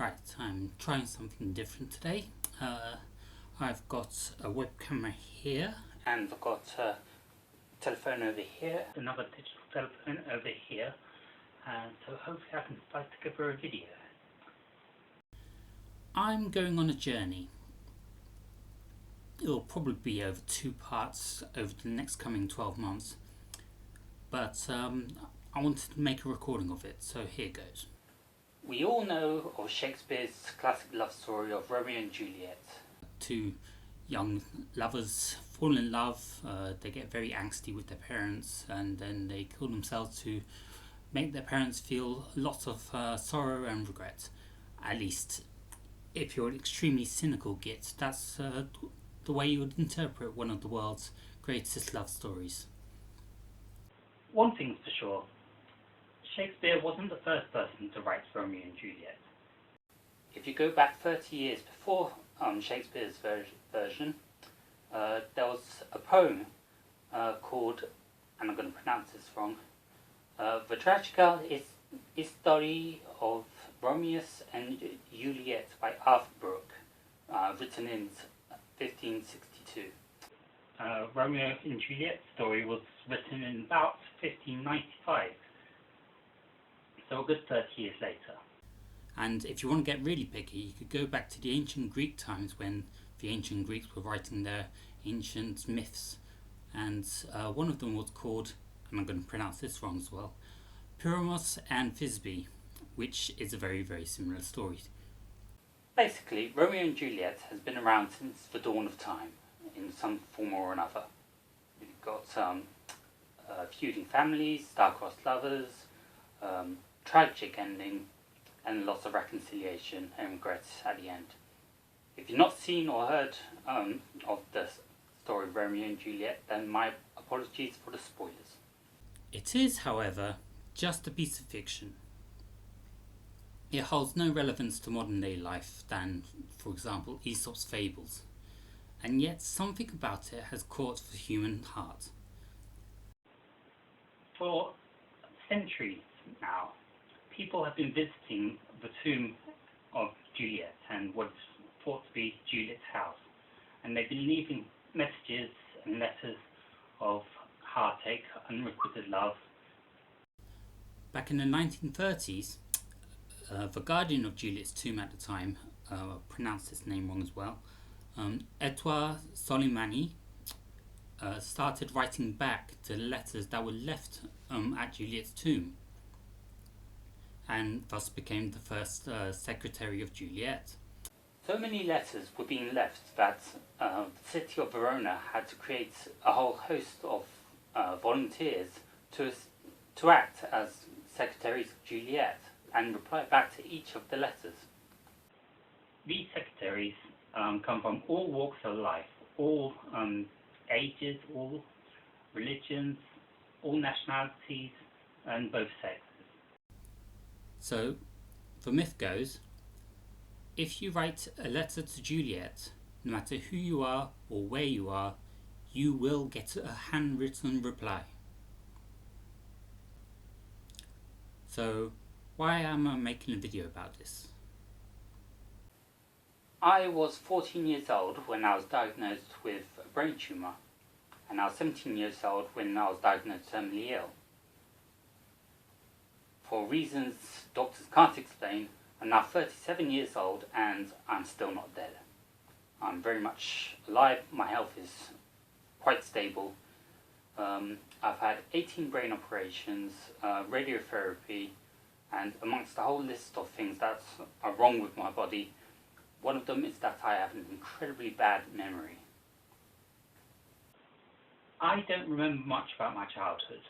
Right, I'm trying something different today. I've got a web camera here, and I've got a telephone over here, another digital telephone over here, and so hopefully I can start together a video. I'm going on a journey. It'll probably be over 2 parts over the next coming 12 months, but I wanted to make a recording of it, so here goes. We all know of Shakespeare's classic love story of Romeo and Juliet. Two young lovers fall in love, they get very angsty with their parents, and then they kill themselves to make their parents feel lots of sorrow and regret. At least, if you're an extremely cynical git, that's the way you would interpret one of the world's greatest love stories. One thing's for sure. Shakespeare wasn't the first person to write Romeo and Juliet. If you go back 30 years before Shakespeare's version, there was a poem called, and I'm going to pronounce this wrong, The Tragical History of Romeo and Juliet by Arthur Brooke, written in 1562. Romeo and Juliet's story was written in about 1595. So a good 30 years later. And if you want to get really picky, you could go back to the ancient Greek times when the ancient Greeks were writing their ancient myths. And one of them was called, and I'm going to pronounce this wrong as well, Pyramos and Thisbe, which is a very, very similar story. Basically, Romeo and Juliet has been around since the dawn of time, in some form or another. You've got feuding families, star-crossed lovers, tragic ending, and lots of reconciliation and regret at the end. If you've not seen or heard of the story of Romeo and Juliet, then my apologies for the spoilers. It is, however, just a piece of fiction. It holds no relevance to modern day life than, for example, Aesop's fables, and yet something about it has caught the human heart. For centuries now, people have been visiting the tomb of Juliet and what's thought to be Juliet's house, and they've been leaving messages and letters of heartache, unrequited love. Back in the 1930s, the guardian of Juliet's tomb at the time, pronounced his name wrong as well, Edouard Solimany, started writing back to the letters that were left at Juliet's tomb, and thus became the first secretary of Juliet. So many letters were being left that the city of Verona had to create a whole host of volunteers to act as secretaries of Juliet and reply back to each of the letters. These secretaries come from all walks of life, all ages, all religions, all nationalities, and both sexes. So, the myth goes, if you write a letter to Juliet, no matter who you are or where you are, you will get a handwritten reply. So, why am I making a video about this? I was 14 years old when I was diagnosed with a brain tumour, and I was 17 years old when I was diagnosed terminally ill. For reasons doctors can't explain, I'm now 37 years old and I'm still not dead. I'm very much alive, my health is quite stable. I've had 18 brain operations, radiotherapy, and amongst a whole list of things that are wrong with my body, one of them is that I have an incredibly bad memory. I don't remember much about my childhood.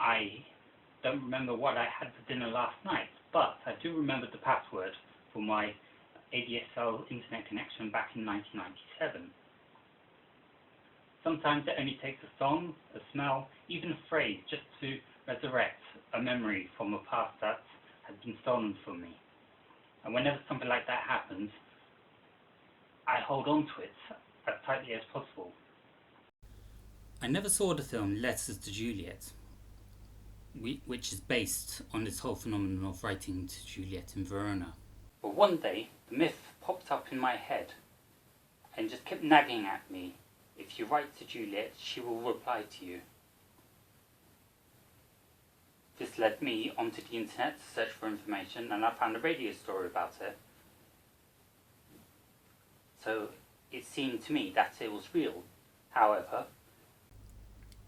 I don't remember what I had for dinner last night, but I do remember the password for my ADSL internet connection back in 1997. Sometimes it only takes a song, a smell, even a phrase just to resurrect a memory from a past that has been stolen from me. And whenever something like that happens, I hold on to it as tightly as possible. I never saw the film Letters to Juliet. which is based on this whole phenomenon of writing to Juliet in Verona. But one day, the myth popped up in my head and just kept nagging at me. If you write to Juliet, she will reply to you. This led me onto the internet to search for information, and I found a radio story about it. So it seemed to me that it was real. However,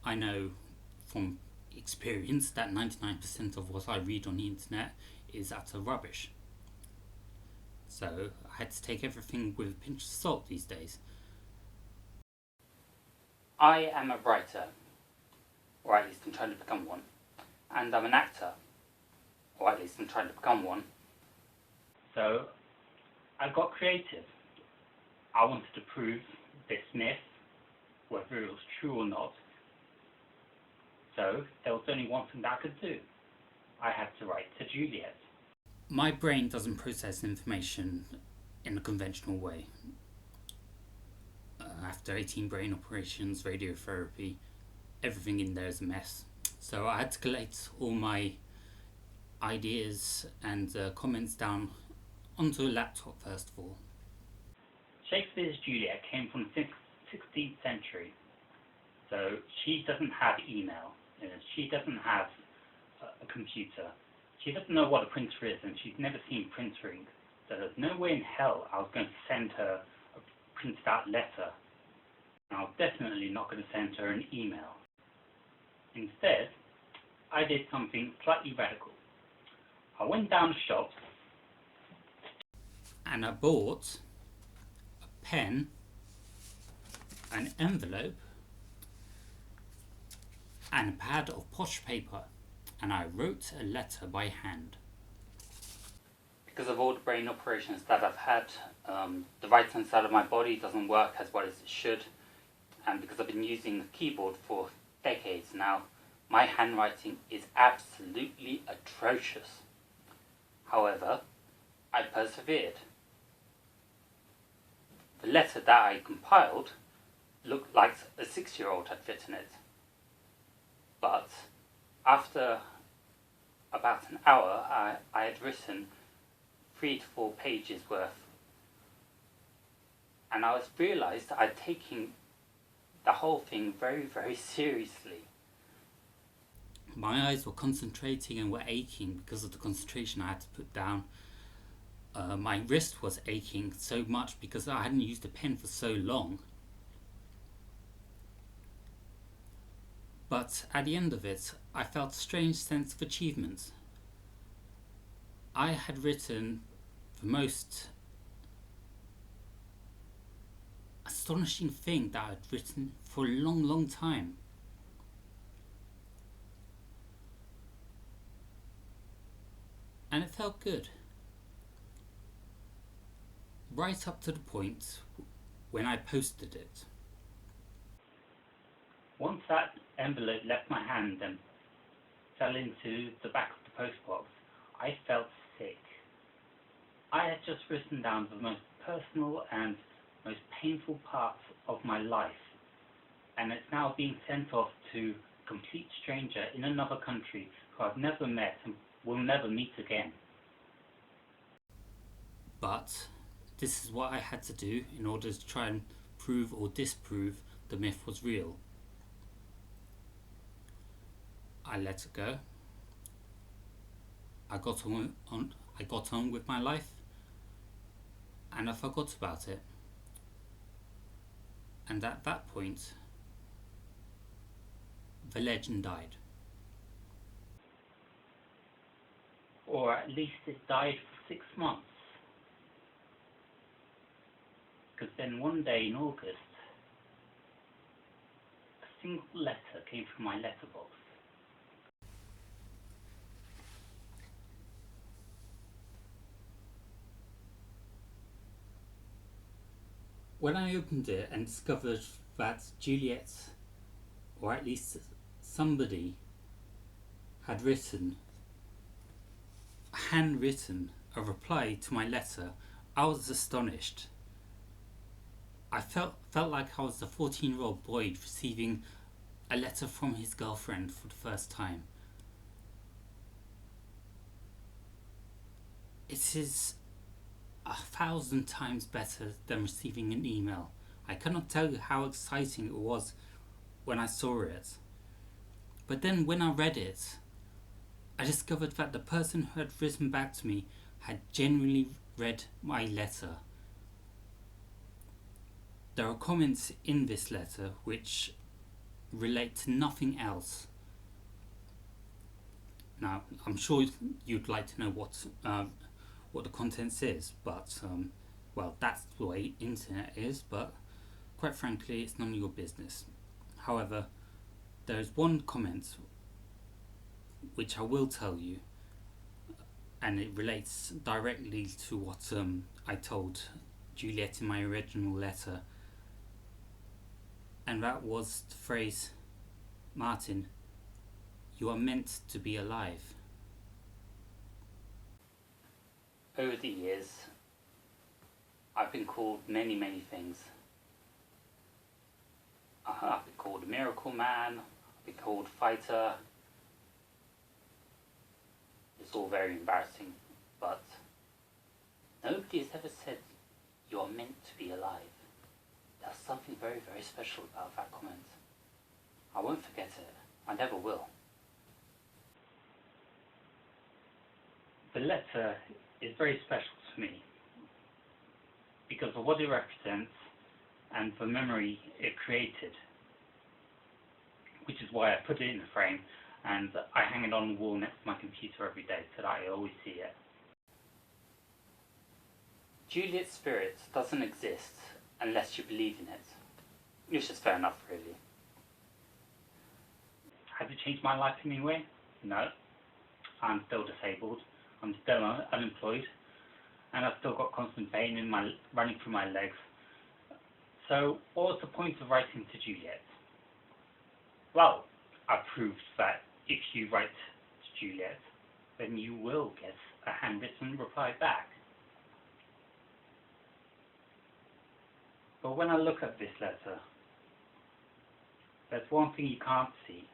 I know from experience that 99% of what I read on the internet is utter rubbish. So I had to take everything with a pinch of salt these days. I am a writer, or at least I'm trying to become one. And I'm an actor, or at least I'm trying to become one. So I got creative. I wanted to prove this myth, whether it was true or not. So there was only one thing that I could do. I had to write to Juliet. My brain doesn't process information in a conventional way. After 18 brain operations, radiotherapy, everything in there is a mess. So I had to collate all my ideas and comments down onto a laptop first of all. Shakespeare's Juliet came from the 16th century, so she doesn't have email, she doesn't have a computer, she doesn't know what a printer is, and she's never seen printing, so there's no way in hell I was going to send her a printed out letter, and I was definitely not going to send her an email. Instead, I did something slightly radical. I went down the shops and I bought a pen, an envelope, and a pad of posh paper, and I wrote a letter by hand. Because of all the brain operations that I've had, the right hand side of my body doesn't work as well as it should, and because I've been using the keyboard for decades now, my handwriting is absolutely atrocious. However, I persevered. The letter that I compiled looked like a 6-year-old had written it. But after about an hour, I had written 3 to 4 pages worth. And I realised I'd taken the whole thing very, very seriously. My eyes were concentrating and were aching because of the concentration I had to put down. My wrist was aching so much because I hadn't used a pen for so long. But at the end of it, I felt a strange sense of achievement. I had written the most astonishing thing that I'd written for a long, long time. And it felt good. Right up to the point when I posted it. Once that envelope left my hand and fell into the back of the postbox, I felt sick. I had just written down the most personal and most painful parts of my life, and it's now being sent off to a complete stranger in another country who I've never met and will never meet again. But this is what I had to do in order to try and prove or disprove the myth was real. I let it go. I got on with my life, and I forgot about it. And at that point, the legend died. Or at least it died for 6 months. Because then one day in August, a single letter came from my letterbox. When I opened it and discovered that Juliet, or at least somebody, had handwritten a reply to my letter, I was astonished. I felt like I was a 14-year-old boy receiving a letter from his girlfriend for the first time. It is 1,000 times better than receiving an email. I cannot tell you how exciting it was when I saw it. But then when I read it, I discovered that the person who had written back to me had genuinely read my letter. There are comments in this letter which relate to nothing else. Now, I'm sure you'd like to know what the contents is, but well, that's the way internet is. But quite frankly, it's none of your business. However, there is one comment which I will tell you, and it relates directly to what I told Juliet in my original letter, and that was the phrase, "Martin, you are meant to be alive." Over the years, I've been called many, many things. I've been called a miracle man, I've been called fighter. It's all very embarrassing, but nobody has ever said you are meant to be alive. There's something very, very special about that comment. I won't forget it. I never will. The letter is very special to me because of what it represents and the memory it created, which is why I put it in a frame and I hang it on the wall next to my computer every day so that I always see it. Juliet's spirit doesn't exist unless you believe in it, which is fair enough, really. Has it changed my life in any way? No. I'm still disabled, I'm still unemployed, and I've still got constant pain running through my legs. So what was the point of writing to Juliet? Well, I proved that if you write to Juliet, then you will get a handwritten reply back. But when I look at this letter, there's one thing you can't see.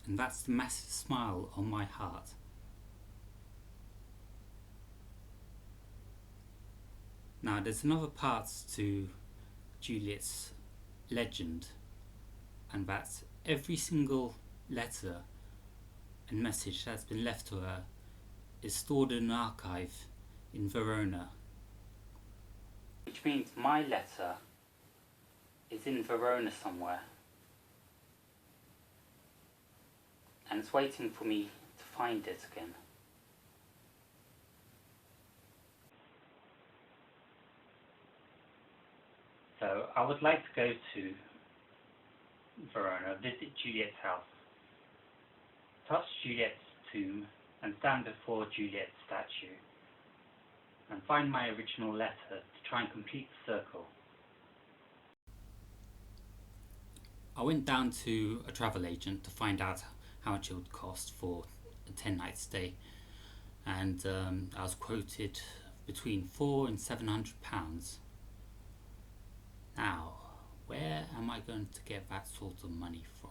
And that's the massive smile on my heart. Now, there's another part to Juliet's legend, and that's every single letter and message that's been left to her is stored in an archive in Verona. Which means my letter is in Verona somewhere. And it's waiting for me to find it again. So I would like to go to Verona, visit Juliet's house, touch Juliet's tomb, and stand before Juliet's statue, and find my original letter to try and complete the circle. I went down to a travel agent to find out how much it would cost for a 10-night stay, and I was quoted between £400 and £700. Now, where am I going to get that sort of money from?